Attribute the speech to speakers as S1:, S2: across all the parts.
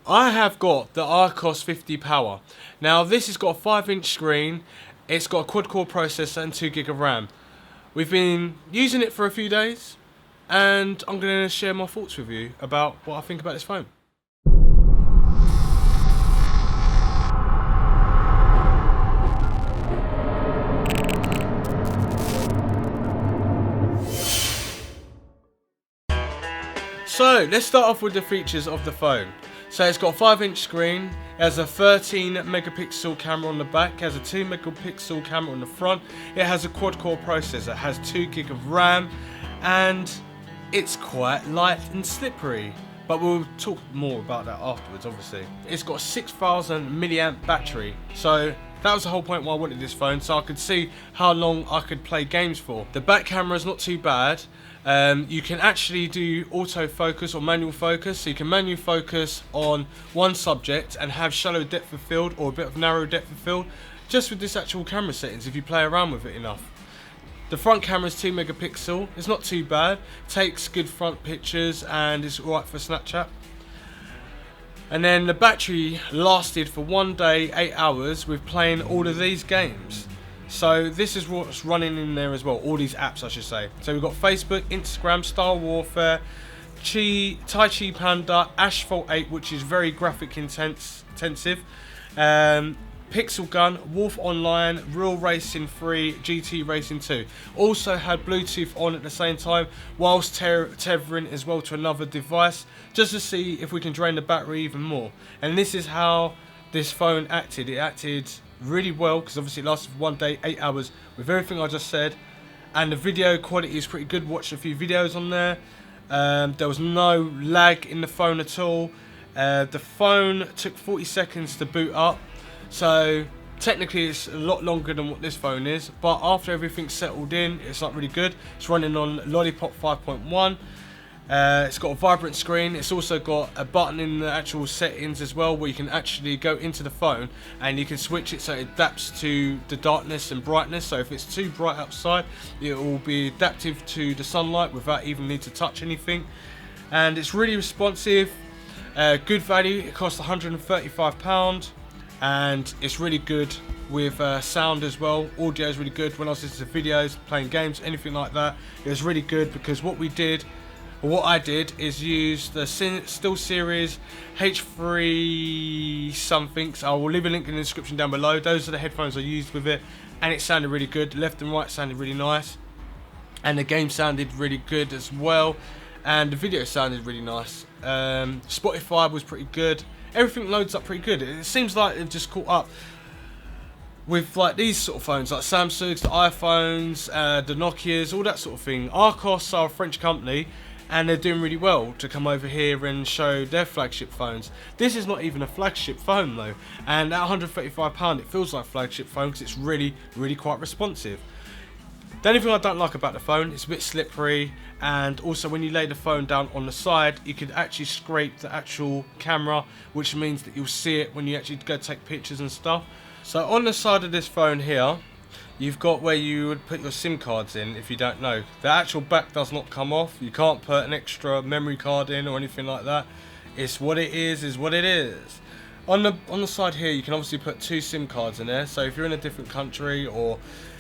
S1: I have got the Archos 50 Power. Now this has got a 5-inch screen, it's got a quad-core processor and 2 gig of RAM. We've been using it for a few days, and I'm going to share my thoughts with you about what I think about this phone. So let's start off with the features of the phone. So it's got a 5-inch screen, it has a 13 megapixel camera on the back, it has a 2 megapixel camera on the front, it has a quad-core processor, it has 2 gig of RAM, and it's quite light and slippery. But we'll talk more about that afterwards, obviously. It's got a 6,000 milliamp battery, so that was the whole point why I wanted this phone, so I could see how long I could play games for. The back camera is not too bad. You can actually do autofocus or manual focus, so you can manual focus on one subject and have shallow depth of field or a bit of narrow depth of field just with this actual camera settings if you play around with it enough. The front camera is 2 megapixel, it's not too bad, takes good front pictures and it's alright for Snapchat. And then the battery lasted for 1 day, 8 hours with playing all of these games. So this is what's running in there as well, all these apps I should say. So we've got Facebook, Instagram, Star Warfare, Tai Chi Panda, Asphalt 8, which is very graphic intensive, Pixel Gun, Wolf Online, Real Racing 3, GT Racing 2. Also had Bluetooth on at the same time whilst tethering as well to another device just to see if we can drain the battery even more. And this is how this phone acted. It acted really well because obviously it lasted for 1 day, 8 hours with everything I just said, and the video quality is pretty good. Watched a few videos on there. There was no lag in the phone at all. The phone took 40 seconds to boot up, so technically it's a lot longer than what this phone is, but after everything's settled in it's like really good. It's running on Lollipop 5.1. It's got a vibrant screen. It's also got a button in the actual settings as well where you can actually go into the phone and you can switch it so it adapts to the darkness and brightness. So if it's too bright outside, it will be adaptive to the sunlight without even need to touch anything. And it's really responsive, good value. It costs £135 and it's really good with sound as well. Audio is really good. When I was listening to videos, playing games, anything like that, it was really good because what I did is use the SteelSeries H3 somethings. I will leave a link in the description down below. Those are the headphones I used with it, and it sounded really good. Left and right sounded really nice, and the game sounded really good as well, and the video sounded really nice. Spotify was pretty good. Everything loads up pretty good. It seems like they've just caught up with like these sort of phones, like Samsungs, the iPhones, the Nokias, all that sort of thing. Archos are a French company, and they're doing really well to come over here and show their flagship phones. This is not even a flagship phone though, and at £135 it feels like a flagship phone because it's really quite responsive. The only thing I don't like about the phone, it's a bit slippery, and also when you lay the phone down on the side you could actually scrape the actual camera, which means that you'll see it when you actually go take pictures and stuff. So on the side of this phone here, you've got where you would put your SIM cards in. If you don't know, the actual back does not come off. You can't put an extra memory card in or anything like that. It's what it is what it is. On the side here you can obviously put 2 SIM cards in there, so if you're in a different country or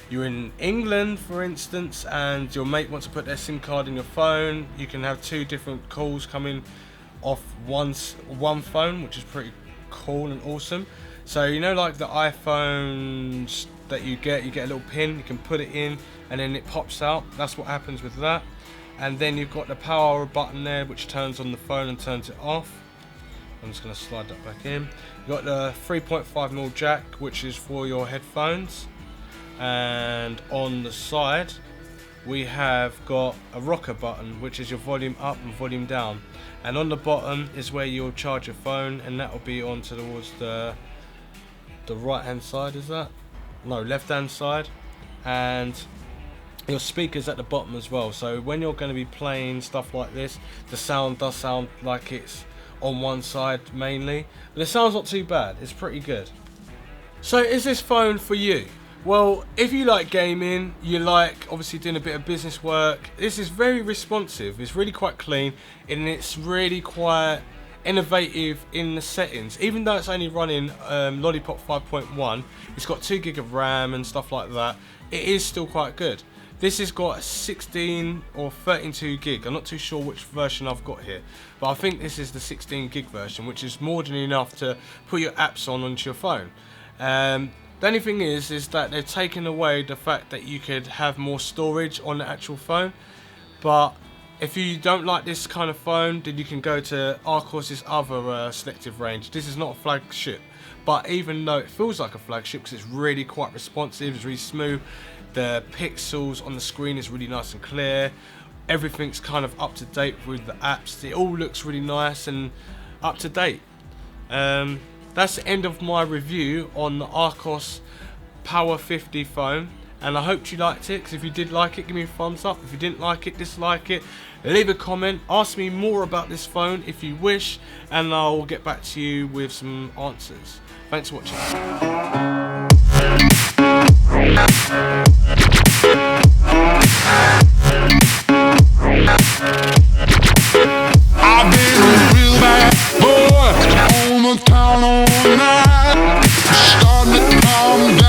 S1: you're in England for instance and your mate wants to put their SIM card in your phone, you can have 2 different calls coming off one phone, which is pretty cool and awesome. So you know, like the iPhones that you get a little pin, you can put it in and then it pops out. That's what happens with that. And then you've got the power button there which turns on the phone and turns it off. I'm just going to slide that back in. You've got the 3.5mm jack, which is for your headphones, and on the side we have got a rocker button, which is your volume up and volume down, and on the bottom is where you'll charge your phone, and that will be on towards the right hand side. Is that? No, left hand side. And your speakers at the bottom as well, so when you're going to be playing stuff like this, the sound does sound like it's on one side mainly, but the sound's not too bad. It's pretty good. So is this phone for you? Well, if you like gaming, you like obviously doing a bit of business work, this is very responsive. It's really quite clean, and it's really quite innovative in the settings. Even though it's only running Lollipop 5.1, it's got 2 gig of RAM and stuff like that. It is still quite good. This has got 16 or 32 gig. I'm not too sure which version I've got here, but I think this is the 16 gig version, which is more than enough to put your apps onto your phone. The only thing is that they've taken away the fact that you could have more storage on the actual phone. But if you don't like this kind of phone, then you can go to Archos' other selective range. This is not a flagship, but even though it feels like a flagship because it's really quite responsive, it's really smooth, the pixels on the screen is really nice and clear, everything's kind of up to date with the apps, it all looks really nice and up to date. That's the end of my review on the Archos Power 50 phone, and I hope you liked it, because if you did like it, give me a thumbs up. If you didn't like it, dislike it, leave a comment, ask me more about this phone if you wish, and I'll get back to you with some answers. Thanks for watching.
S2: I've been a real bad boy on the town all night. Starting to calm down.